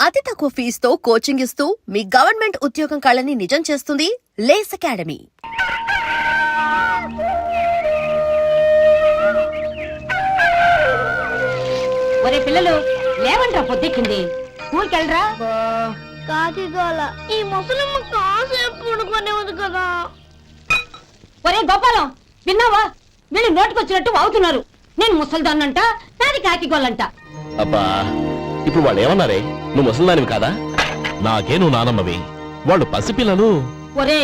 అతి తక్కువ ఫీజుతో కోచింగ్ ఇస్తూ మీ గవర్నమెంట్ ఉద్యోగం కళని నిజం చేస్తుంది లేస్ అకాడమీ. ఒరే పిల్లలు లేవంట్రా, పొద్దెక్కింది. స్కూల్కి వెళ్ళరా. కాకిగోల ఈ ముసలమ్మ కాసేపు పడుకునేది కదా. ఒరే గోపాలం, విన్నావా? వీళ్ళు నోటికొచ్చినట్టు వాగుతున్నారు. నేను ముసల్దాన్నంట, నాది కాకిగోలంట. అబ్బా, ఇప్పుడు వాళ్ళు ఏమన్నారే? నువ్వు ముసలిదానివి కాదా? నాకే నువ్వు నానమ్మవి, వాళ్ళు పసిపిల్లలు. ఒరే,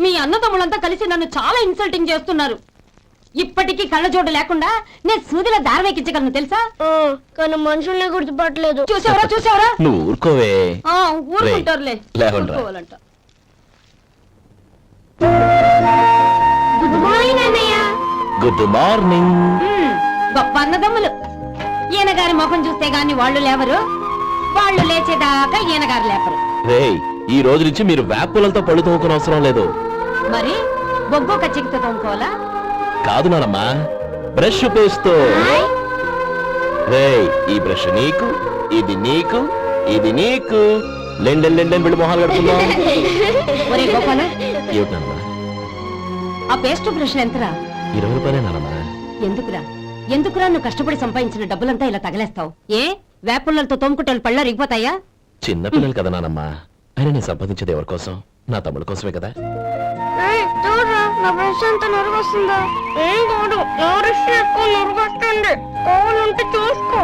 మీ అన్నదమ్ములంతా కలిసి నన్ను చాలా ఇన్సల్టింగ్ చేస్తున్నారు. ఇప్పటికీ కళ్ళజోడు లేకుండా నేను సూదిలో దారవేకించగలను తెలుసా? కానీ మనుషుల్ని గుర్తుపట్టలేదు. చూసావరా చూసావరా? నువ్వు ఊరుకోవే. ఊరుకుంటారులే. లేవండ్రా. గుడ్ మార్నింగ్ అన్నయ్య. Good morning. గొప్ప అన్నదమ్ములు. ఈయనగారి ముఖం చూస్తే గాని వాళ్ళు లేవరు, వాళ్ళు లేచేదాకా ఈయనగారు లేపరు. రేయ్, ఈ రోజు నుంచి మీరు వేపులతో పళ్ళు తోముకునే అవసరం లేదు. మరి బొగ్గు కచ్చికితో తోముకోవాలా? కాదు నానమ్మా, బ్రష్ పేస్తో. రేయ్, ఈ బ్రష్ నీకు, ఇది నీకు, ఇది నీకు. లెండెన్ లెండెన్ వెళ్ళి మొహాలు కడుపుకుందాం. ఒరే గోపాల, ఏమిటమ్మా? ఆ పేస్ట్ బ్రష్ ఎంతరా? 20 రూపాయలే నానమ్మా. ఎందుకురా ఎందుకురా నువ్వు కష్టపడి సంపాదించిన డబ్బులంతా ఇలా తగలేస్తావు? ఏ వేపుల్లలతో తోముకుంటే పళ్ళ రిగిపోతాయా? చిన్న పిల్లలు కదా నానమ్మా. అయినా నేను సంపాదించేది ఎవరి కోసం? నా తమ్ముడు కోసమే కదా. చూడరా, నా బ్రష్ ఎంత నురుగొస్తుందో. ఏం కాదు, ఎవరిష్ ఎక్కువ నురుగొస్తుంది. కావాలంటే చూసుకో.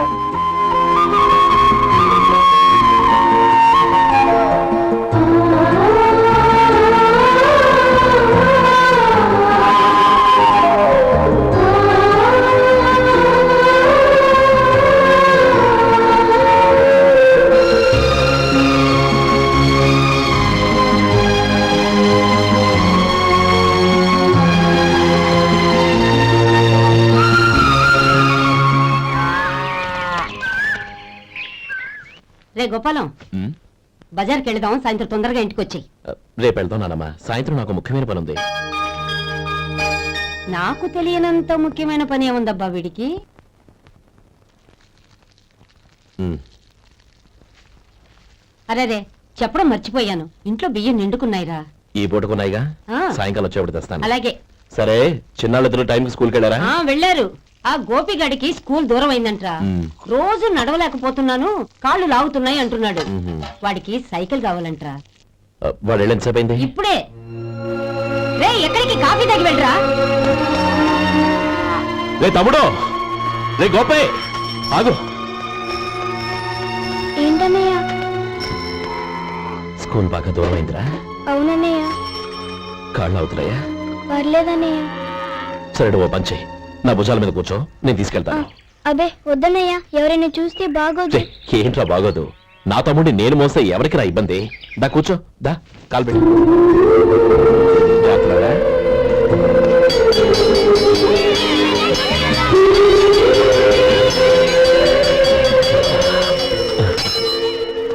రే గోపాలం, ఉమ్, బజార్కి వెళదాం. సాయంత్రం తొందరగా ఇంటికి వచ్చాయి. రేపు వెళ్దాం నానమ్మా. సాయంత్రం నాకు ముఖ్యమైన పని ఉంది. నాకు తెలియనంత ముఖ్యమైన పని ఏముందబ్బా వీడికి? ఉమ్, అరేరే, చెప్పడం మర్చిపోయాను. ఇంట్లో బియ్యం నిండుకున్నాయిరా. ఈ పూటకున్నాయిగా, ఆ. సాయంకాలం వచ్చేప్పుడు తెస్తాను. అలాగే. సరే, చిన్నాళ్ళిద్దరు టైంకి స్కూల్కి వెళ్ళారా? వెళ్ళారు. ఆ గోపిగాడికి స్కూల్ దూరం అయిందంట్రా. రోజు నడవలేకపోతున్నాను, కాళ్ళు లాగుతున్నాయి అంటున్నాడు. వాడికి సైకిల్ కావాలంట్రా. వాడు వెళ్ళి ఎంతసేపు అయింది? ఇప్పుడే. రే, ఎక్కడికి? కాఫీ తాగి వెళ్ళరా. రే తమ్ముడు, రే గోపే, ఆగు. ఏంటన్నయ్య? స్కూల్ బాగా దూరం అయిందిరా. అవునన్నయ్య. కాళ్ళు అవుతున్నాయా? పర్లేదన్నయ్య. సరే, ఓ పంచే, నా భుజాల మీద కూర్చో, నేను తీసుకెళ్తాను. అబే వద్దన్నయ్య, ఎవరైనా చూస్తే బాగోదు. ఏంట్రా బాగోదు? నా తమ్ముడిని నేను మోస్తే ఎవరికి రా ఇబ్బంది? దా కూర్చో, దా కాలు పెట్టు. జాగ్రత్తగా.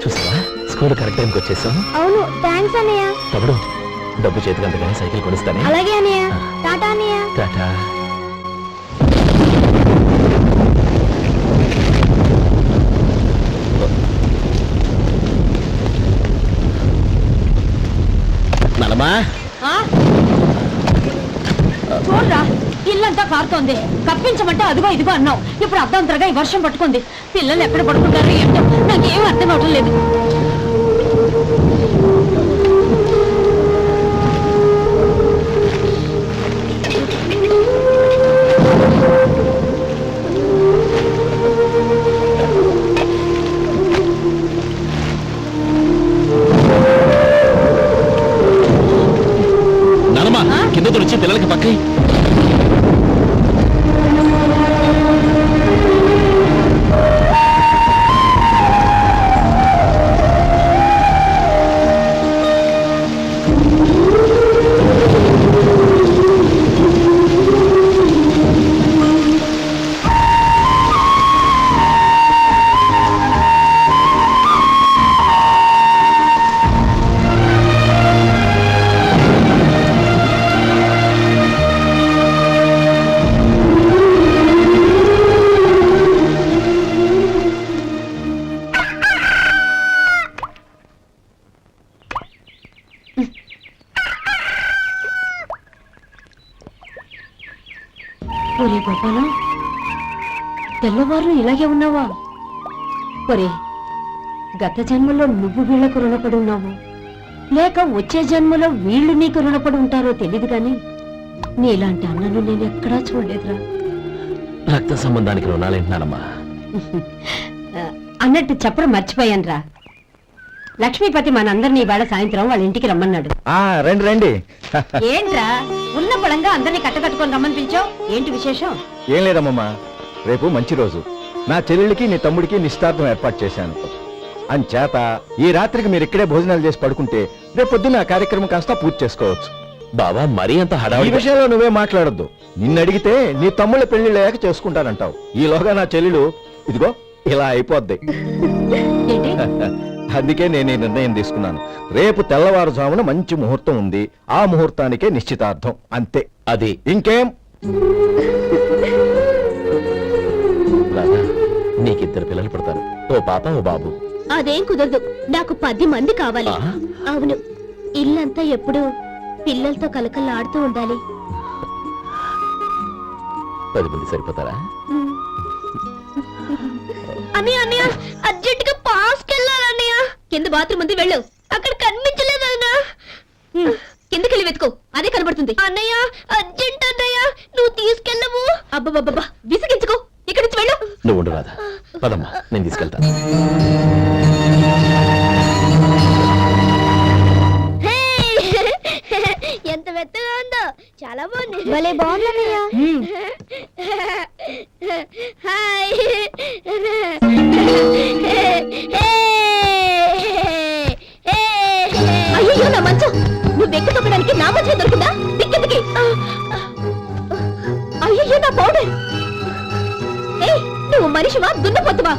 చూసావా, స్కూల్ కరెక్ట్ టైంకి వచ్చేసాం. అవును, థ్యాంక్స్ అన్నయ్య. తమ్ముడు, డబ్బు చేతికి అందుకని సైకిల్ కొనిస్తానే. అలాగే అన్నయ్య. టాటా అన్నయ్య. టాటా. నలమా, చూడరా, ఇల్లంతా కారుతోంది. కప్పించమంటే అదిగో ఇదిగో అన్నావు. ఇప్పుడు అర్ధంతరగా ఈ వర్షం పట్టుకుంది. పిల్లలు ఎక్కడ పడుకుంటారో ఏంటో నాకేం అర్థం అవడం లేదు. కింద వచ్చి పిల్లలకి పక్కై. ఒరే గోపాలం, తెల్లవారు ఇలాగే ఉన్నావా? ఒరే, గత జన్మలో నువ్వు వీళ్లకు రుణపడి ఉన్నావు, లేక వచ్చే జన్మలో వీళ్ళు నీకు రుణపడి ఉంటారో తెలియదు గాని నీలాంటి అన్నను నేను ఎక్కడా చూడలేదురా. రక్త సంబంధానికి రుణాలేంటున్నానమ్మా. అన్నట్టు చెప్పడం మర్చిపోయానురా. లక్ష్మీపతి మనందరినీ ఇవాళ సాయంత్రం వాళ్ళ ఇంటికి రమ్మన్నాడు. రండి రండి. ఏంట్రా ఉన్న పొలంగా అందరినీ కట్టకట్టుకొని రమ్మని పిలిచావు? ఏంటి విశేషం? ఏం లేదమ్మమ్మా, రేపు మంచి రోజు. నా చెల్లెళ్ళకి నీ తమ్ముడికి నిశ్చితార్థం ఏర్పాటు చేశాను. అంచేత ఈ రాత్రికి మీరు ఇక్కడే భోజనాలు చేసి పడుకుంటే రేపు పొద్దున్న ఆ కార్యక్రమం కాస్త పూర్తి చేసుకోవచ్చు. బావా మరీ అంత ఈ హడావిడి విషయంలో నువ్వే మాట్లాడొద్దు. నిన్ను అడిగితే నీ తమ్ముళ్ళ పెళ్లిళ్ళయ్యాక చేసుకుంటానంటావు. ఈలోగా నా చెల్లెలు ఇదిగో ఇలా అయిపోద్ది. ఏంటి? అందుకే నేను ఈ నిర్ణయం తీసుకున్నాను. రేపు తెల్లవారుజామున మంచి ముహూర్తం ఉంది. ఆ ముహూర్తానికే నిశ్చితార్థం, అంతే. అది ఇంకేం? రాధా, నీకిద్దరు పిల్లలు పుడతారు, ఓ పాప ఓ బాబు. అదేం కుదరదు, నాకు 10 మంది కావాలి. ఆ? అవును, ఇల్లంతా ఎప్పుడు పిల్లలతో కలకల్లాడుతూ ఉండాలి. 10 మంది సరిపోతారా? అన్నయ్య అన్నయ్య, అర్జెంట్ గా పాస్కి వెళ్ళాలన్నయ్య. కింద బాత్రూమ్ ఉంది, వెళ్ళు. అక్కడ కనిపించలేదు అన్న. కిందకెళ్ళి వెతుకో, అదే కనబడుతుంది. అన్నయ్య అర్జెంట్ అన్నయ్య, నువ్వు తీసుకెళ్ళవు. అబ్బబ్బబ్బా, విసిగించుకో, ఇక్కడి నుంచి వెళ్ళు. నువ్వు ఉండు రాధా, పదమ్మా నేను తీసుకెళ్తాను. ఎంత మెత్తగా ఉందో, చాలా బాగుంది. భలే బాగుందన్నయ్య. హాయ్. అయ్యో నా మంచం, నువ్వు ఎక్కి తొక్కడానికి నా మంచం దొరుకుతుందా? దిక్కెందుకి? అయ్యో నా పౌడర్. ఏ నువ్వు మనిషివా దున్నపోతువా?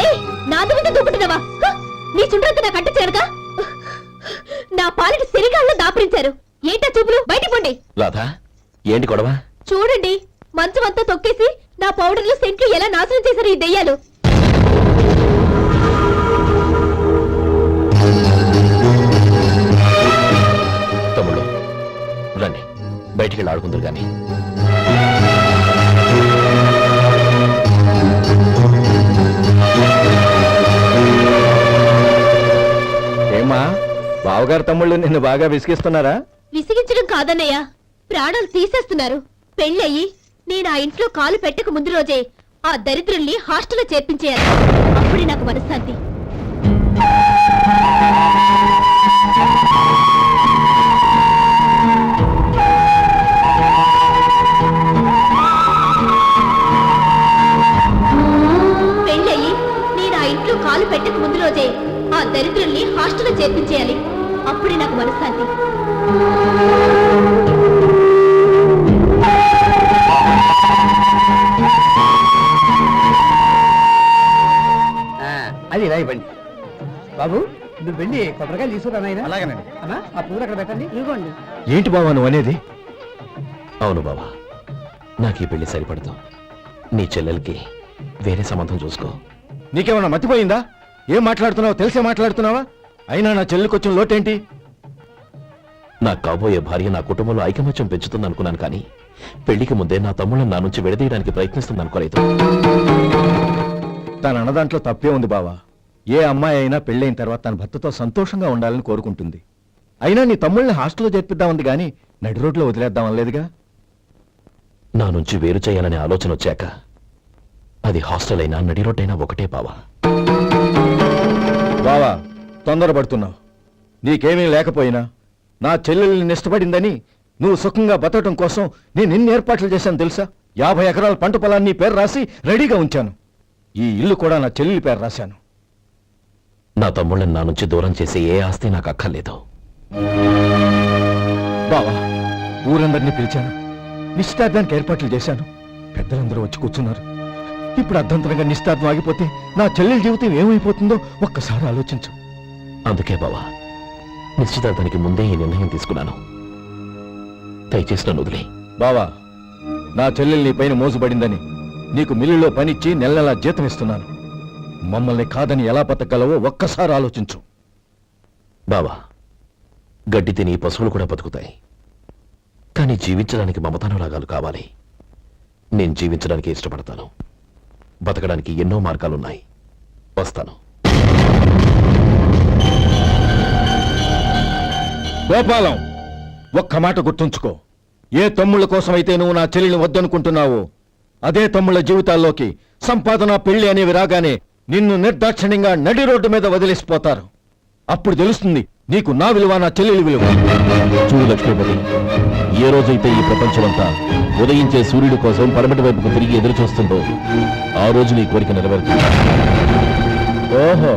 ఏ నా దుమ్మితో దుప్పుతున్నావా? నీ చుండ్రంతా నా కట్ట చేరగా నా పాలిటి సిరిగాల్లో దాపరించారు. ఏంటా చూపులు? బయటికి పోండి. రాధా, ఏంటి గొడవ? చూడండి, మంచం అంతా తొక్కేసి నా పౌడర్లు సెంట్లు ఎలా నాశనం చేశారు ఈ దెయ్యాలు. తమ్ముళ్ళు రండి, బయటికి వెళ్ళి ఆడుకుందరు గాని. ఏమా, బావగారు తమ్ముళ్ళు నిన్ను బాగా విసిగిస్తున్నారా? విసిగించడం కాదన్నయ్య, ప్రాణాలు తీసేస్తున్నారు. పెళ్ళయి నేను ఆ ఇంట్లో కాలు పెట్టక ముందు రోజే ఆ దరిద్రుల్ని హాస్టల్లో చేర్పించేయాలి. అప్పుడే నాకు మనశ్శాంతి. పెళ్ళయి నేను ఆ ఇంట్లో కాలు పెట్టక ముందు రోజే ఆ దరిద్రుల్ని హాస్టల్లో చేర్పించేయాలి. అప్పుడే నాకు మనశ్శాంతి. అది ఇలా ఇవ్వండి బాబు. నువ్వు వెళ్ళి కొబ్బరికాయలు తీసుకురా నాయనా. అలాగేనండి. అమ్మా, ఆ పూలు అక్కడ పెట్టండి. ఇవ్వండి. ఏంటి బావా నువ్వు అనేది? అవును బావా, నాకు ఈ పెళ్లి సరిపడదు. నీ చెల్లెలకి వేరే సంబంధం చూసుకో. నీకేమన్నా మతిపోయిందా? ఏం మాట్లాడుతున్నావో తెలిసే మాట్లాడుతున్నావా? అయినా నా చెల్లికొచ్చిన లోటేంటి? నా కాబోయే భార్య నా కుటుంబంలో ఐకమత్యం పెంచుతుంది అనుకున్నాను, కానీ పెళ్లికి ముందే నా తమ్ముళ్ళని నా నుంచి విడదీయడానికి ప్రయత్నిస్తుంది అనుకోలేదు. తన అన్నదాంట్లో తప్పే ఉంది బావా. ఏ అమ్మాయి అయినా పెళ్ళైన తర్వాత తన భర్తతో సంతోషంగా ఉండాలని కోరుకుంటుంది. అయినా నీ తమ్ముళ్ళని హాస్టల్లో చేర్పిద్దామంది గాని నడి రోడ్లో వదిలేద్దామనలేదుగా. నా నుంచి వేరు చేయాలనే ఆలోచన వచ్చాక అది హాస్టల్ అయినా నడి రోడ్డైనా ఒకటే బావా. బావా, తొందరపడుతున్నావు. నీకేమీ లేకపోయినా నా చెల్లెల్ని ఇష్టపడిందని నువ్వు సుఖంగా బతకటం కోసం నేను ఎన్ని ఏర్పాట్లు చేశాను తెలుసా? 50 ఎకరాల పంట పొలాన్ని నీ పేరు రాసి రెడీగా ఉంచాను. ఈ ఇల్లు కూడా నా చెల్లెలి పేరు రాశాను. నా తమ్ముళ్ళని నా నుంచి దూరం చేసే ఏ ఆస్తి నాకు అక్కర్లేదు. బావా, ఊరందరినీ పిలిచాను, నిశ్చితార్థానికి ఏర్పాట్లు చేశాను. పెద్దలందరూ వచ్చి కూర్చున్నారు. ఇప్పుడు అర్ధంతరంగా నిశ్చితార్థం ఆగిపోతే నా చెల్లెల జీవితం ఏమైపోతుందో ఒక్కసారి ఆలోచించు. అందుకే బావా, నిశ్చితార్థానికి ముందే ఈ నిర్ణయం తీసుకున్నాను. దయచేసి నన్ను వదిలే. బావా, నా చెల్లెలు నీ పైన మోజుబడిందని నీకు మిల్లులో పనిచ్చి నెల నెలా జీతం ఇస్తున్నాను. మమ్మల్ని కాదని ఎలా బతకగలవో ఒక్కసారి ఆలోచించు. బావా, గడ్డి తిని పశువులు కూడా బతుకుతాయి, కానీ జీవించడానికి మమతానురాగాలు కావాలి. నేను జీవించడానికి ఇష్టపడతాను. బతకడానికి ఎన్నో మార్గాలున్నాయి. వస్తాను. గోపాలం, ఒక్క మాట గుర్తుంచుకో. ఏ తమ్ముళ్ళ కోసమైతే నువ్వు నా చెల్లిని వద్దనుకుంటున్నావో అదే తమ్ముళ్ళ జీవితాల్లోకి సంపాదన, పెళ్లి అనేవి రాగానే నిన్ను నిర్దాక్షిణ్యంగా నడి రోడ్డు మీద వదిలేసిపోతారు. అప్పుడు తెలుస్తుంది నీకు నా విలువ, నా చెల్లెలి విలువ. చూడు లక్ష్మీపతి, ఏ రోజైతే ఈ ప్రపంచమంతా ఉదయించే సూర్యుడి కోసం పడమటి వైపుకు తిరిగి ఎదురు చూస్తుందో ఆ రోజు నీ కోరిక నెరవేరుతుంది. ఓహో,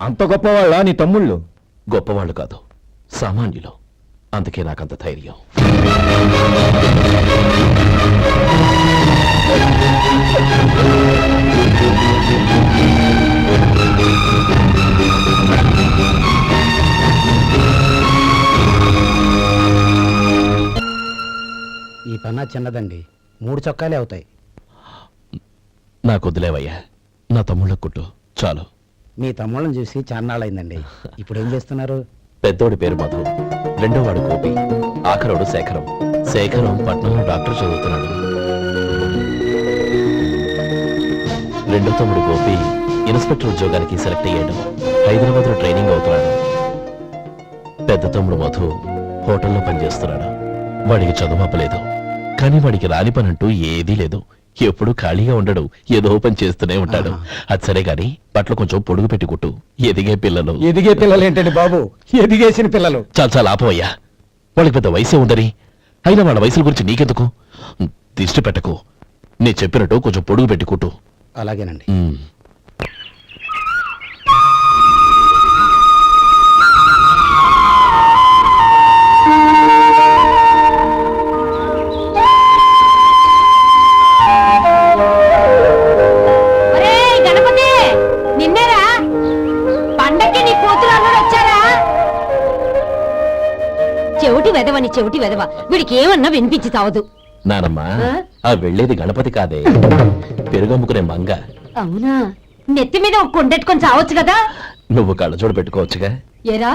అంత గొప్పవాళ్ళ నీ తమ్ముళ్ళు? గొప్పవాళ్ళు కాదు, సామాన్యులు. అందుకే నాకంత ధైర్యం. ఈ పన్నా చిన్నదండి, 3 చొక్కాలే అవుతాయి. నాకొద్దులేవయ్యా, నా తమ్ముళ్ళ కుట్టు చాలు. మీ తమ్ముళ్ళని చూసి చాన్నాళ్ళైందండి. ఇప్పుడు ఏం చేస్తున్నారు? పెద్దోడి పేరు మధు, రెండోవాడు గోపి, ఆఖరోడు శేఖరం. శేఖరం పట్నంలో డాక్టర్ చదువుతున్నాడు. రెండో తమ్ముడు గోపి ఇన్స్పెక్టర్ ఉద్యోగానికి సెలెక్ట్ అయ్యాడు. హైదరాబాద్లో ట్రైనింగ్ అవుతున్నాడు. పెద్ద తమ్ముడు మధు హోటల్లో పనిచేస్తున్నాడు. వాడికి చదువుపలేదు, కానీ వాడికి రాని పని అంటూ ఏదీ లేదు. ఎప్పుడు ఖాళీగా ఉండడు, ఏదో పని చేస్తూనే ఉంటాడు. అది సరే గాని బట్టలు కొంచెం పొడుగు పెట్టి కుట్టు. ఎదిగే పిల్లలు. ఎదిగే పిల్లలు ఏంటండి బాబు, ఎదిగేసిన పిల్లలు. చాలా చాలా ఆపవయ్యా, వాళ్ళకి పెద్ద వయసే ఉందని. అయినా వాళ్ళ వయసుల గురించి నీకెందుకు? దిష్టి పెట్టకు. నేను చెప్పినట్టు కొంచెం పొడుగు పెట్టి కుట్టు. అలాగేనండి. గణపతి, నిన్నేరా? పండక్కి నీ కూతురు అల్లుడు వచ్చారా? చెవిటి వెదవని చెవిటి వెదవ, వీడికి ఏమన్నా వినిపించి తావదు. నానమ్మా, ఆ వెళ్ళేది గణపతి కాదే, పెరుగమ్ముకునే మంగ. అవునా? నెత్తి మీద ఒక కొండెట్టుకొని చావచ్చు కదా. నువ్వు కళ్ళజోడు పెట్టుకోవచ్చుగా. ఏరా,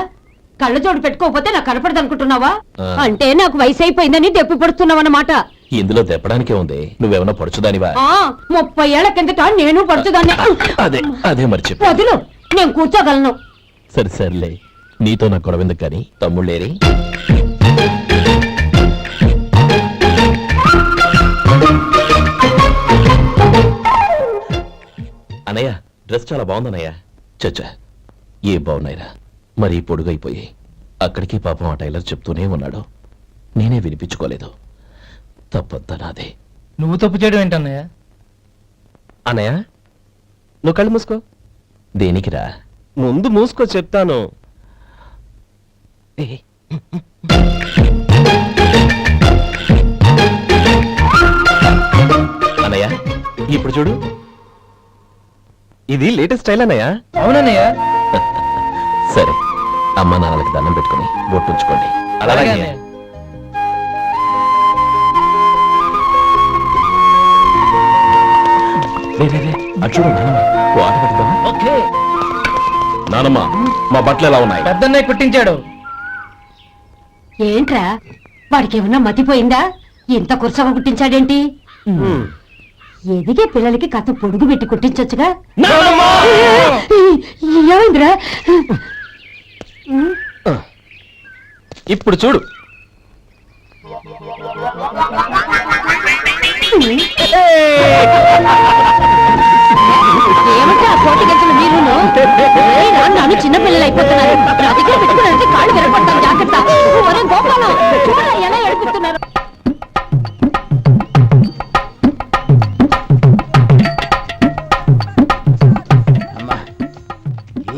కళ్ళజోడు పెట్టుకోకపోతే నాకు కనపడదు అనుకుంటున్నావా? ఆ. అంటే నాకు వయసు అయిపోయిందని దెప్పి పడుతున్నావన్నమాట. ఇందులో తెప్పడానికే ఉంది. నువ్వేమన్నా పడుచుదానివా? 30 ఏళ్ల కిందట నేను పడుతుందాన్ని. అదే అదే మరి చెప్పు. వదులు, నేను కూర్చోగలను. సరే సర్లే, నీతో నాకు గొడవ ఎందుకు కానీ. తమ్ముళ్ళేరి? అన్నయ్య, డ్రెస్ చాలా బాగుందన్నయ్య. చచ్చా, ఏ బాగున్నాయిరా, మరీ పొడుగైపోయి. అక్కడికి పాపం ఆ టైలర్ చెప్తూనే ఉన్నాడు, నేనే వినిపించుకోలేదు. తప్పంతా నాదే. నువ్వు తప్పు చేయడం ఏంటన్నయ్య? అన్నయ్య, నువ్వు కళ్ళు మూసుకో. దేనికిరా? ముందు మూసుకో చెప్తాను. అన్నయ్య, ఇప్పుడు చూడు, ఇది లేటెస్ట్ స్టైల్ అన్నయ్య. అవునన్నయ్య. సరే, అమ్మా నాన్నలకి దండం పెట్టుకుని బొట్టుంచుకోండి. అలాగే అన్నయ్య. అటు చూడు నానమ్మ, ఓ ఆట పెడతావా? ఓకే. నానమ్మ, మా బట్టలు ఎలా ఉన్నాయి? పెద్దన్నయ్య కుట్టించాడు. ఏంట్రా, వాడికి ఏమన్నా మతిపోయిందా? ఇంత కుర్చగా కుట్టించాడేంటి? ఎదిగే పిల్లలకి కథ పొడుగు పెట్టి కుట్టించొచ్చుగా. ఏమైందిరా? ఇప్పుడు చూడు. ఏమంటే ఆ కోటి గంటలు మీరును? నన్ను చిన్న పిల్లలు అయిపోతున్నారు. నా దగ్గర పెట్టుకున్నారంటే కాళ్ళు విరగొడతాను, జాగ్రత్త. ఒరే గోపాలం, చూడరా ఎలా ఏడిపిస్తున్నారు. అమ్మా,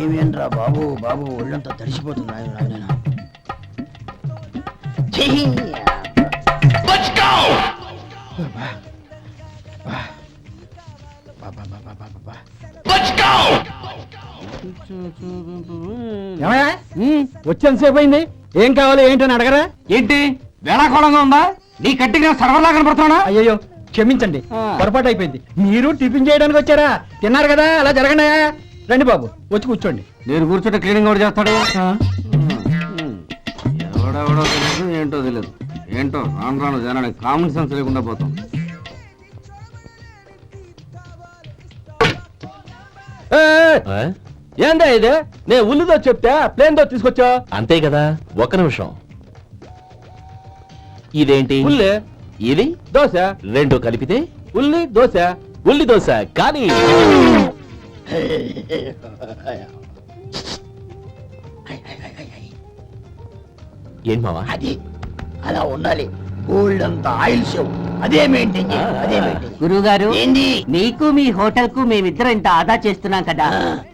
ఏమేంట్రా బాబు, బాబు ఒళ్ళంతా తడిసిపోతుంది. నాయనా వచ్చేంతసేపు అయింది. ఏం కావాలి ఏంటని అడగరా? ఏంటి వేళాకోళంగా ఉందా? నీ కట్టిగా సర్వర్లా కనపడుతున్నా? అయ్యో క్షమించండి, పొరపాటు అయిపోయింది. మీరు టిఫిన్ చేయడానికి వచ్చారా? తిన్నారు కదా, అలా జరగండి. రండి బాబు, వచ్చి కూర్చోండి. నేను కూర్చుంటే క్లీనింగ్ కూడా చేస్తాడు. ఎవడెవడో తెలియదు, ఏంటో తెలియదు. ఏంటో రాను రాను జనానికి కామన్ సెన్స్ లేకుండా పోతాం. ఆ? ఏందా ఇది? నేను ఉల్లిదో చెప్తే ప్లేన్ దో తీసుకొచ్చా. అంతే కదా, ఒక్క నిమిషం. ఇదేంటి? ఉల్లి ఇది దోశ, రెండు కలిపితే ఉల్లి దోశ. ఉల్లి దోశ. కానీ ఏం మావా? అది అలా ఉండాలి. గోల్డ్ అంత ఆయిల్ షో అదే మెయింటైన్ చేయాలి. అదే మెయింటైన్. గురువుగారు ఏంది? నీకు మీ హోటల్ కు మేమిద్దరం ఇంత ఆదా చేస్తున్నాం కదా,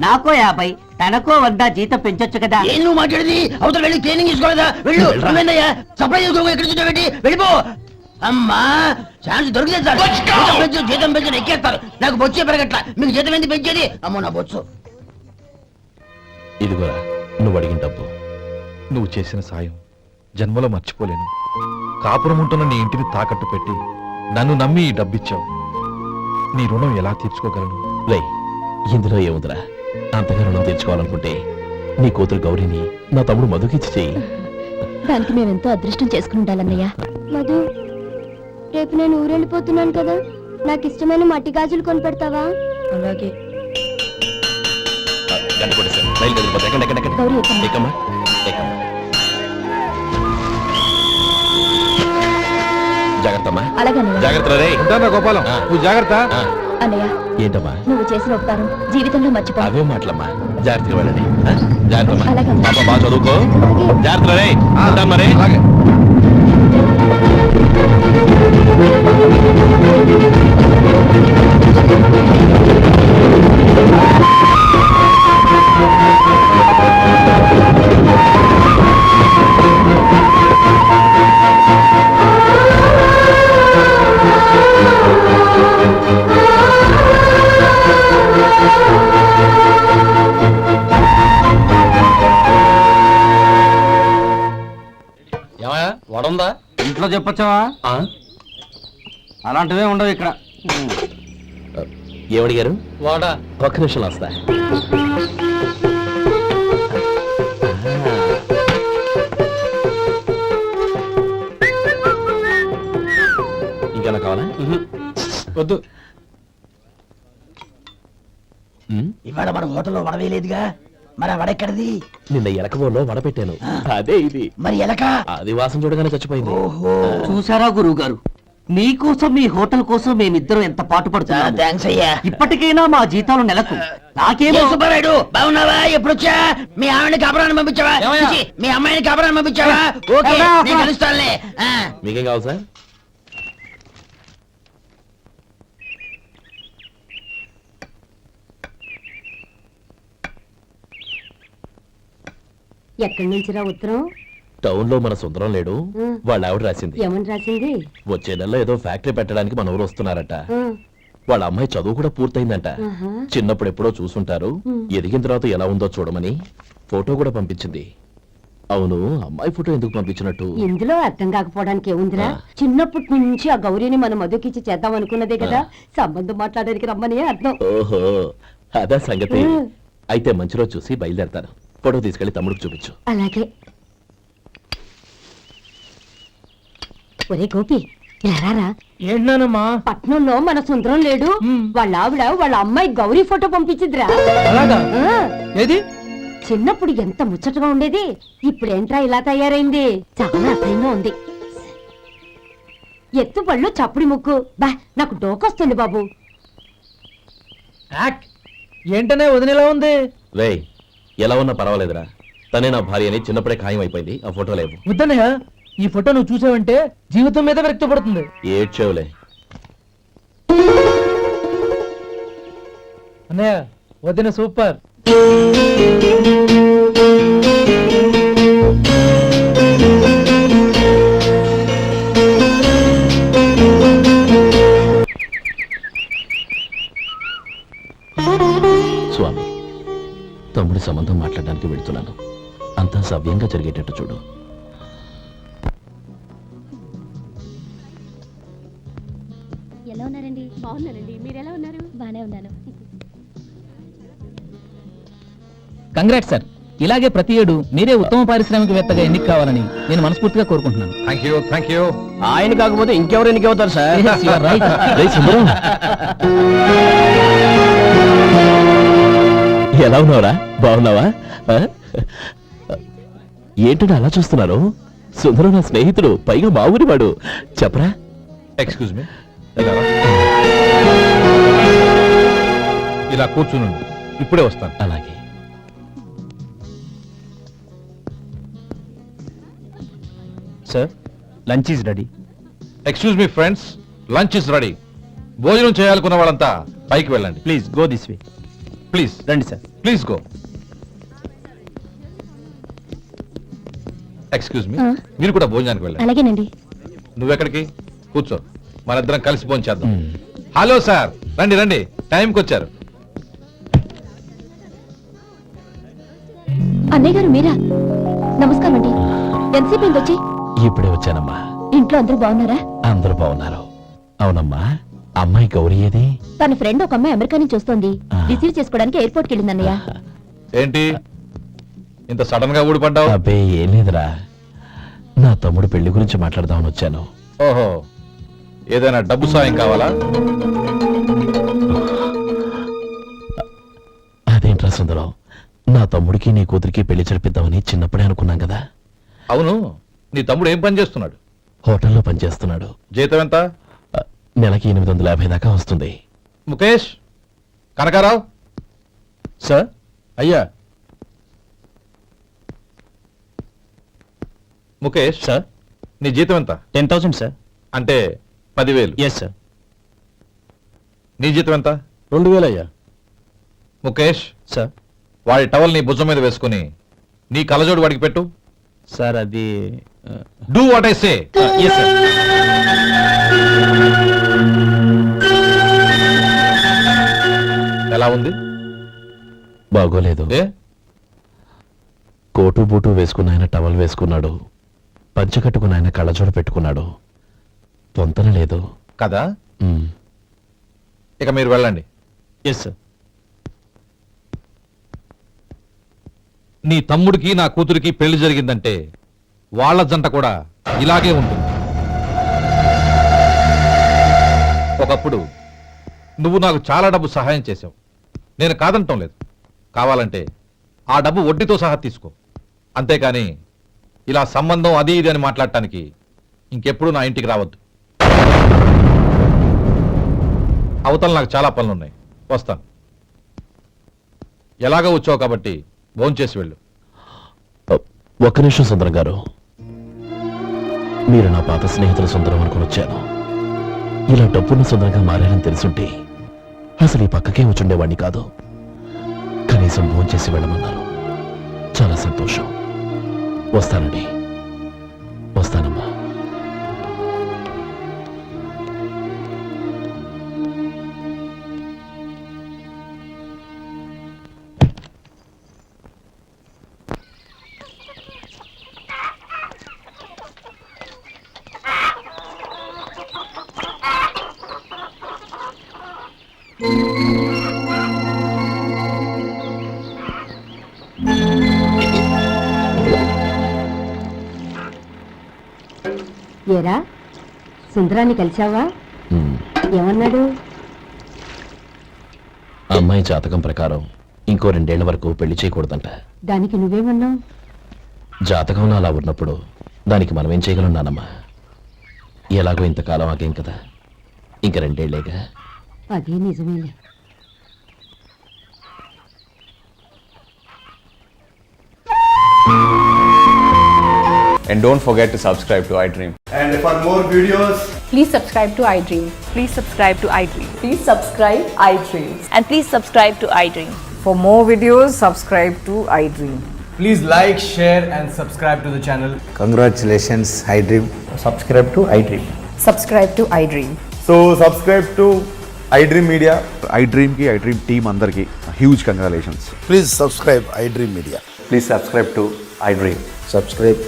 నాకో 50 తనకో 100 జీతం పెంచొచ్చు కదా. ఏం నువ్వు మాట్లాడేది? అవతల వెళ్ళి ట్రైనింగ్ తీసుకోలేదా? వెళ్ళు. నువ్వేందయ్యా సప్లై చేసుకో, ఎక్కడ చూడబెట్టి వెళ్ళిపో. అమ్మా ఛాన్స్ దొరికితే చాలు. జీతం పెంచు ఎక్కేస్తారు. నాకు బొచ్చే పెరగట్ల. మీకు జీతం ఎందుకు పెంచేది? అమ్మో నా బొచ్చు. ఇదిగోరా నువ్వు అడిగిన డబ్బు. నువ్వు చేసిన సాయం జన్మలో మర్చిపోలేను. కాపురం ఉంటున్న నీ ఇంటిని తాకట్టు పెట్టి నన్ను నమ్మి ఈ డబ్బిచ్చావు. నీ రుణం ఎలా తీర్చుకోగలను? రేయ్, ఇందులో ఏముందిరా? అంతగా రుణం తీర్చుకోవాలనుకుంటే నీ కూతురు గౌరీని నా తమ్ముడు మధుకిచ్చి చెయ్యి. దానికి మేమెంతో అదృష్టం చేసుకుని ఉండాలన్నయ్య. మధు, రేపు నేను ఊరెళ్ళిపోతున్నాను కదా, నాకు ఇష్టమైన మట్టి గాజులు కొని పెడతావా? అలాగే. గంట కొట్టేశాను. రైలు కదిలిపోతే ఎక్కండి, ఎక్కండి, ఎక్కండి. గౌరీ ఎక్కమ్మా. ఎక్కమ్మా, ఎక్కమ్మా. జాగ్రత్తమ్మా. అలాగన్నయ్య. జాగ్రత్త రే. ఉంటానా గోపాలం? ఆ. నువ్వు జాగ్రత్త. ఆ, అన్నయ్య, ఏంటమ్మా? నువ్వు చేసిన ఉపకారం జీవితంలో మర్చిపో. అవే మాటలమ్మా. జాగ్రత్తగా వెళ్ళండి. ఆ? జాగ్రత్తమ్మా. అలాగే. పాప బాగా చదువుకో. జాగ్రత్త రే. ఆ, ఉంటాను మరి. అలాగే. ఏమయ్యా, వడుందా? ఇంట్లో చెప్పొచ్చావా? ఆ? అలాంటివే ఉండవు ఇక్కడ. ఏమడిగారు? వాడా ఒక్క నిమిషం వస్తా. ఇంకేనా కావాలా? వద్దు. ఉమ్, ఇవాళ మన హోటల్లో వడవేయలేదుగా, మరి ఆ వడెక్కడిది? నిన్న ఎలకబోలో వడపెట్టాను. అదే ఇది. మరి ఎలక? అది వాసన చూడగానే చచ్చిపోయింది. ఓహో, చూసారా గురువు గారు, మీకోసం మీ హోటల్ కోసం మేమిద్దరం ఎంత పాటు పడుతున్నాము. థ్యాంక్స్ అయ్యా. ఇప్పటికైనా మా జీతాలు నెలకు నాకేమో. ఏ సుబ్బారాయుడు, బాగున్నావా? ఎప్పుడొచ్చా? మీ ఆవిడని కాపురాన్ని పంపించావా? ఏమయ్యా? చిచి, మీ అమ్మాయిని కాపురాన్ని పంపించావా? ఓకే, ఏమయ్యా? నేను కలుస్తానులే. ఆ. మీకేం కావాలి సార్? ఎక్కడి నుంచిరా ఉత్తరం? టౌన్ లో మన సుందరం లేడు, వాళ్ళ ఆవిడ రాసింది. ఏమని రాసింది? వచ్చే నెలలో ఏదో ఫ్యాక్టరీ పెట్టడానికి మన ఊరు వస్తున్నారట. ఆ, వాళ్ళ అమ్మాయి చదువు కూడా పూర్తయిందంట. ఆహా. చిన్నప్పుడు ఎప్పుడో చూసుంటారు, ఎదిగిన తర్వాత ఎలా ఉందో చూడమని ఫోటో కూడా పంపించింది. అవును, అమ్మాయి ఫోటో ఎందుకు పంపించినట్టు? ఇందులో అర్థం కాకపోవడానికి ఏముందిరా? ఆ. చిన్నప్పటి నుంచి ఆ గౌరీని మన మధుకిచ్చి చేద్దాం అనుకున్నదే కదా, సంబంధం మాట్లాడడానికి రమ్మని అర్థం. ఓహో, అదా సంగతి. ఆ. అయితే మంచి రోజు చూసి బయలుదేరతాను. ఫోటో తీసుకెళ్లి తమ్ముడికి చూపించు. అలాగే. ఒరే గోపి, ఎలారా? ఏంటన్నానమ్మా? పట్నంలో మన సుందరం లేడు, వాళ్ళ ఆవిడ వాళ్ళ అమ్మాయి గౌరీ ఫోటో పంపించిద్రా. అలాగా? ఆ, ఏది? చిన్నప్పుడు ఎంత ముచ్చటగా ఉండేది, ఇప్పుడేంట్రా ఇలా తయారైంది? చాలా అసహ్యంగా ఉంది. ఎత్తు పళ్ళు చప్పుడి ముక్కు, బా నాకు డోకొస్తుంది బాబు. యాక్ ఏంటనే వదినేలా ఉంది? రేయ్, ఎలా ఉన్నా పర్వాలేదురా. తనే నా భార్య అని చిన్నప్పుడే ఖాయం అయిపోయింది. ఆ ఫోటో లేవు. వద్దన్నయ్య, ఈ ఫోటో నువ్వు చూసావంటే జీవితం మీద వ్యక్తపడుతుంది. ఏడ్చేవులే. అన్నయ్య, వదిన సూపర్. స్వామి, తమ్ముడి సంబంధం మాట్లాడడానికి వెళ్తున్నాను. అంతా సవ్యంగా జరిగేటట్టు చూడు. ఎలా ఉన్నారండి? బాగున్నానండి, మీరెలా ఉన్నారు? బానే ఉన్నాను. కంగ్రాట్స్ సార్, ఇలాగే ప్రతి ఏడు మీరే ఉత్తమ పారిశ్రామికవేత్తగా ఎన్నిక కావాలని నేను మనస్ఫూర్తిగా కోరుకుంటున్నాను. Thank you. ఆయన కాకపోతే ఇంకెవరు ఎన్నికవుతారు sir? Yes, you are right. రేయ్ సుందరం, ఎలా ఉన్నావురా? బాగున్నావా? ఆ? ఏంటంటే అలా చూస్తున్నారు? సుందరం నా స్నేహితుడు, పైగా మా ఊరి వాడు. చెప్పరా? ఎక్స్క్యూజ్ మీ, ఇలా కూర్చుని ఇప్పుడే వస్తాను. అలాగే. Sir, lunch is ready. Excuse me friends, lunch is ready. భోజనం చేయాలనుకున్న వాళ్ళంతా పైకి వెళ్ళండి. Please go this way. Please రండి sir. Please go. Excuse me, మీరు కూడా భోజనానికి వెళ్ళండి. అలాగేనండి. నువ్వెక్కడికి? కూర్చో, మనిద్దరం కలిసి భోజనం చేద్దాం. హలో సార్, రండి రండి, టైంకి వచ్చారు. అన్నయ్య గారు మీరా? నమస్కారం అండి. ఎంతసేపు అయింది వచ్చి? ఇప్పుడే వచ్చానమ్మా. ఇంట్లో అందరూ బాగున్నారా? అందరూ బాగున్నారు. అవునమ్మా, అమ్మాయి గౌరీ ఏది? తన ఫ్రెండ్ ఒక అమ్మాయి అమెరికా నుంచి వస్తోంది. ఆ. రిసీవ్ చేసుకోవడానికి ఎయిర్పోర్ట్ కి వెళ్ళింది అన్నయ్య. ఏంటి ఇంత సడన్ గా ఊడిపడ్డావు? అబ్బే ఏం లేదురా, నా తమ్ముడు పెళ్లి గురించి మాట్లాడదామని వచ్చాను. ఓహో, ఏదైనా డబ్బు సాయం కావాలా? అదేంట్రా సుందరం, నా తమ్ముడికి నీ కూతురికి పెళ్లి జరిపిద్దామని చిన్నప్పుడే అనుకున్నాం కదా. అవును, నీ తమ్ముడు ఏం పని చేస్తున్నాడు? హోటల్లో పనిచేస్తున్నాడు. జీతం ఎంత? నెలకి 850 దాకా వస్తుంది. ముఖేష్, కనకారావు. సార్. అయ్యా ముఖేష్, సార్. నీ జీతం ఎంత? 10,000 సార్. అంటే 10,000. Yes sir. నీ జీతం ఎంత? 2,000 అయ్యా. ముఖేష్, సార్. వాడి టవల్ నీ భుజం మీద వేసుకుని నీ కలజోడు వాడికి పెట్టు. సార్ అది do what I say. Yes sir. ఎలా ఉంది? బాగోలేదు. ఏ? కోటు బూటు వేసుకున్న ఆయన టవల్ వేసుకున్నాడు, పంచె కట్టుకున్న ఆయన కళ్ళజోడు పెట్టుకున్నాడు. పొంతన లేదు కదా? ఉమ్. ఇక మీరు వెళ్ళండి. Yes sir. నీ తమ్ముడికి నా కూతురికి పెళ్లి జరిగిందంటే వాళ్ళ జంట కూడా ఇలాగే ఉంటుంది. ఒకప్పుడు నువ్వు నాకు చాలా డబ్బు సహాయం చేశావు, నేను కాదంటం లేదు. కావాలంటే ఆ డబ్బు వడ్డీతో సహా తీసుకో. అంతేకాని ఇలా సంబంధం అది ఇది అని మాట్లాడటానికి ఇంకెప్పుడు నా ఇంటికి రావద్దు. అవతల నాకు చాలా పనులున్నాయి, వస్తాను. ఎలాగో వచ్చావు కాబట్టి భోంచేసి వెళ్ళు. ఒక్క నిమిషం సుందరం గారు, మీరు నా పాత స్నేహితుల సుందరం అనుకుని వచ్చాను. ఇలా డబ్బున్న సుందరంగా మారారని తెలుసుంటే అసలు ఈ పక్కకే వచ్చుండేవాడిని కాదు. కనీసం భోంచేసి వెళ్ళమన్నారు, చాలా సంతోషం. వస్తానండి. వస్తానమ్మా. ఏరా, సుందరాన్ని కలిశావా? ఉమ్. ఏమన్నాడు? అమ్మాయి జాతకం ప్రకారం ఇంకో 2 ఏళ్ల వరకు పెళ్లి చేయకూడదంట. దానికి నువ్వేమన్నావు? జాతకంలో అలా ఉన్నప్పుడు దానికి మనం ఏం చేయగలం నానమ్మా? ఎలాగో ఇంతకాలం ఆగేం కదా, ఇంక 2 ఏళ్లేగా. అదే నిజమేలే. And don't forget to subscribe to iDream. And for more videos, please subscribe to iDream. Please subscribe to iDream. Please subscribe iDream. And please subscribe to iDream. For more videos, subscribe to iDream. please like, share and subscribe to the channel. Congratulations, iDream. Subscribe to iDream. Subscribe to iDream. So subscribe to iDream Media. iDream ki iDream team andarki huge congratulations. Please subscribe iDream Media. Please subscribe to iDream. Subscribe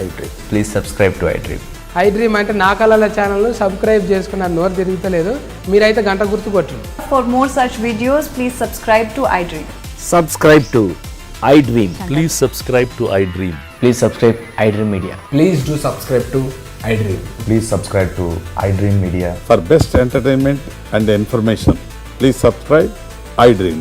iDream. Please subscribe to iDream. iDream అంటే నా కళల channel subscribe చేసుకున్న నోరు తిరుగుతలేదు, మీరైతే గంట గుర్తు కొట్టండి. For more such videos, please subscribe to iDream. Subscribe to I dream. Please subscribe to I dream. Please subscribe iDream Media. Please do subscribe to iDream. Please subscribe to iDream Media. For best entertainment and information, please subscribe iDream.